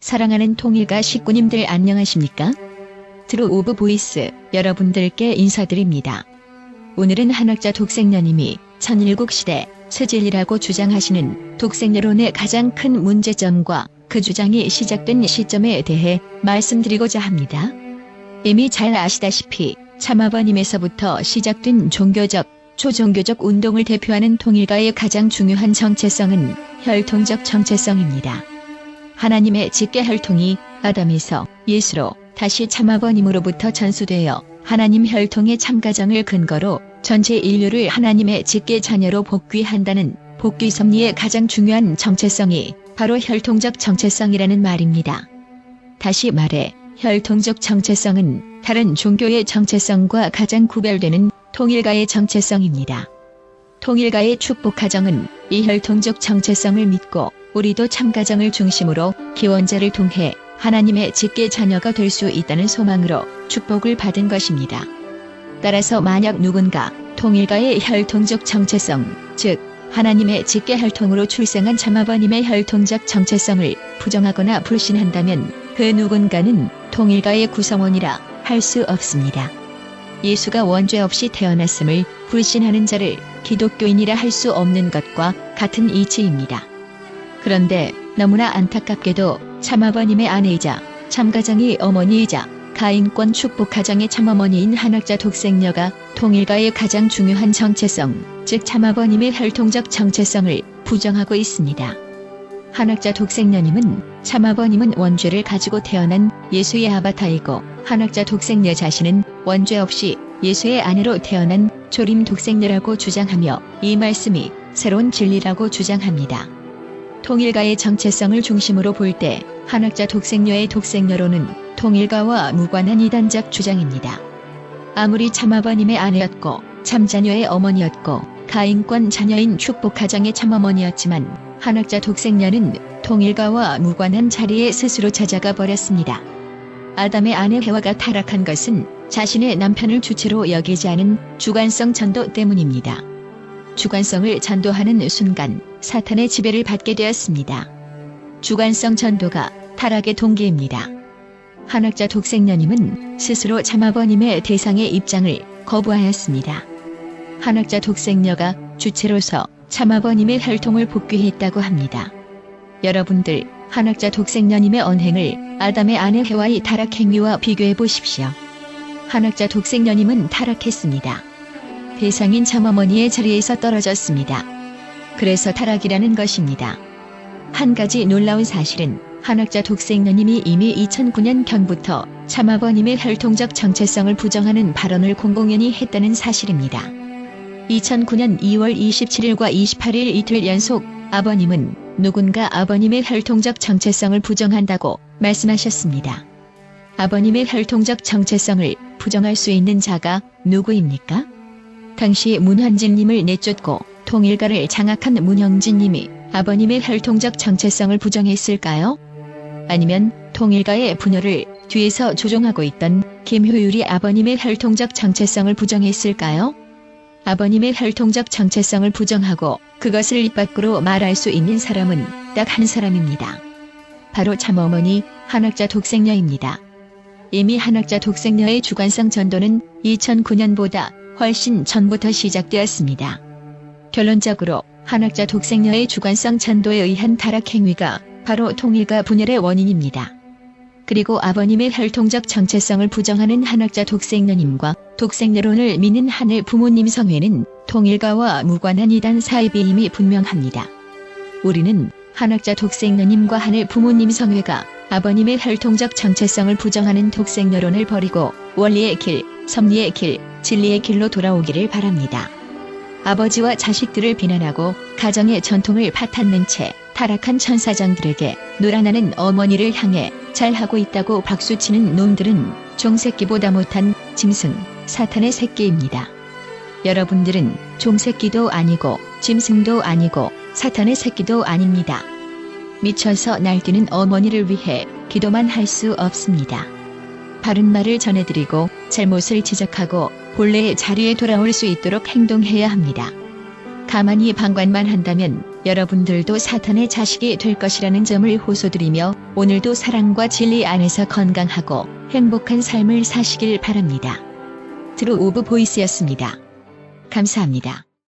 사랑하는 통일가 식구님들 안녕하십니까? 트루 오브 보이스 여러분들께 인사드립니다. 오늘은 한학자 독생녀님이 천일국시대 세질이라고 주장하시는 독생여론의 가장 큰 문제점과 그 주장이 시작된 시점에 대해 말씀드리고자 합니다. 이미 잘 아시다시피 참아버님에서부터 시작된 종교적, 초종교적 운동을 대표하는 통일가의 가장 중요한 정체성은 혈통적 정체성입니다. 하나님의 직계 혈통이 아담에서 예수로 다시 참아버님으로부터 전수되어 하나님 혈통의 참가정을 근거로 전체 인류를 하나님의 직계 자녀로 복귀한다는 복귀 섭리의 가장 중요한 정체성이 바로 혈통적 정체성이라는 말입니다. 다시 말해 혈통적 정체성은 다른 종교의 정체성과 가장 구별되는 통일가의 정체성입니다. 통일가의 축복가정은 이 혈통적 정체성을 믿고 우리도 참가정을 중심으로 기원자를 통해 하나님의 직계 자녀가 될 수 있다는 소망으로 축복을 받은 것입니다. 따라서 만약 누군가 통일가의 혈통적 정체성, 즉 하나님의 직계 혈통으로 출생한 참아버님의 혈통적 정체성을 부정하거나 불신한다면 그 누군가는 통일가의 구성원이라 할 수 없습니다. 예수가 원죄 없이 태어났음을 불신하는 자를 기독교인이라 할 수 없는 것과 같은 이치입니다. 그런데 너무나 안타깝게도 참아버님의 아내이자 참가정의 어머니이자 가인권 축복가정의 참어머니인 한학자 독생녀가 통일가의 가장 중요한 정체성, 즉 참아버님의 혈통적 정체성을 부정하고 있습니다. 한학자 독생녀님은 참아버님은 원죄를 가지고 태어난 예수의 아바타이고 한학자 독생녀 자신은 원죄 없이 예수의 아내로 태어난 조림 독생녀라고 주장하며 이 말씀이 새로운 진리라고 주장합니다. 통일가의 정체성을 중심으로 볼 때 한학자 독생녀의 독생녀로는 통일가와 무관한 이단적 주장입니다. 아무리 참아버님의 아내였고 참자녀의 어머니였고 가인권 자녀인 축복가정의 참어머니였지만 한학자 독생녀는 통일가와 무관한 자리에 스스로 찾아가 버렸습니다. 아담의 아내 해와가 타락한 것은 자신의 남편을 주체로 여기지 않은 주관성 전도 때문입니다. 주관성을 전도하는 순간 사탄의 지배를 받게 되었습니다. 주관성 전도가 타락의 동기입니다. 한학자 독생녀님은 스스로 참아버님의 대상의 입장을 거부하였습니다. 한학자 독생녀가 주체로서 참아버님의 혈통을 복귀했다고 합니다. 여러분들, 한학자 독생녀님의 언행을 아담의 아내 해와의 타락행위와 비교해 보십시오. 한학자 독생녀님은 타락했습니다. 대상인 참어머니의 자리에서 떨어졌습니다. 그래서 타락이라는 것입니다. 한 가지 놀라운 사실은 한학자 독생녀님이 이미 2009년경부터 참아버님의 혈통적 정체성을 부정하는 발언을 공공연히 했다는 사실입니다. 2009년 2월 27일과 28일 이틀 연속 아버님은 누군가 아버님의 혈통적 정체성을 부정한다고 말씀하셨습니다. 아버님의 혈통적 정체성을 부정할 수 있는 자가 누구입니까? 당시 문현진님을 내쫓고 통일가를 장악한 문형진님이 아버님의 혈통적 정체성을 부정했을까요? 아니면 통일가의 분열을 뒤에서 조종하고 있던 김효율이 아버님의 혈통적 정체성을 부정했을까요? 아버님의 혈통적 정체성을 부정하고 그것을 입 밖으로 말할 수 있는 사람은 딱 한 사람입니다. 바로 참어머니 한학자 독생녀입니다. 이미 한학자 독생녀의 주관성 전도는 2009년보다 훨씬 전부터 시작되었습니다. 결론적으로 한학자 독생녀의 주관성 전도에 의한 타락 행위가 바로 통일가 분열의 원인입니다. 그리고 아버님의 혈통적 정체성을 부정하는 한학자 독생녀님과 독생여론을 믿는 하늘 부모님 성회는 통일가와 무관한 이단 사이비임이 분명합니다. 우리는 한학자 독생녀님과 하늘 부모님 성회가 아버님의 혈통적 정체성을 부정하는 독생여론을 버리고 원리의 길, 섭리의 길, 진리의 길로 돌아오기를 바랍니다. 아버지와 자식들을 비난하고 가정의 전통을 파탄낸 채 타락한 천사장들에게 노란하는 어머니를 향해 잘하고 있다고 박수치는 놈들은 종새끼보다 못한 짐승, 사탄의 새끼입니다. 여러분들은 종새끼도 아니고 짐승도 아니고 사탄의 새끼도 아닙니다. 미쳐서 날뛰는 어머니를 위해 기도만 할 수 없습니다. 바른 말을 전해드리고 잘못을 지적하고 본래의 자리에 돌아올 수 있도록 행동해야 합니다. 가만히 방관만 한다면 여러분들도 사탄의 자식이 될 것이라는 점을 호소드리며 오늘도 사랑과 진리 안에서 건강하고 행복한 삶을 사시길 바랍니다. 트루 오브 보이스였습니다. 감사합니다.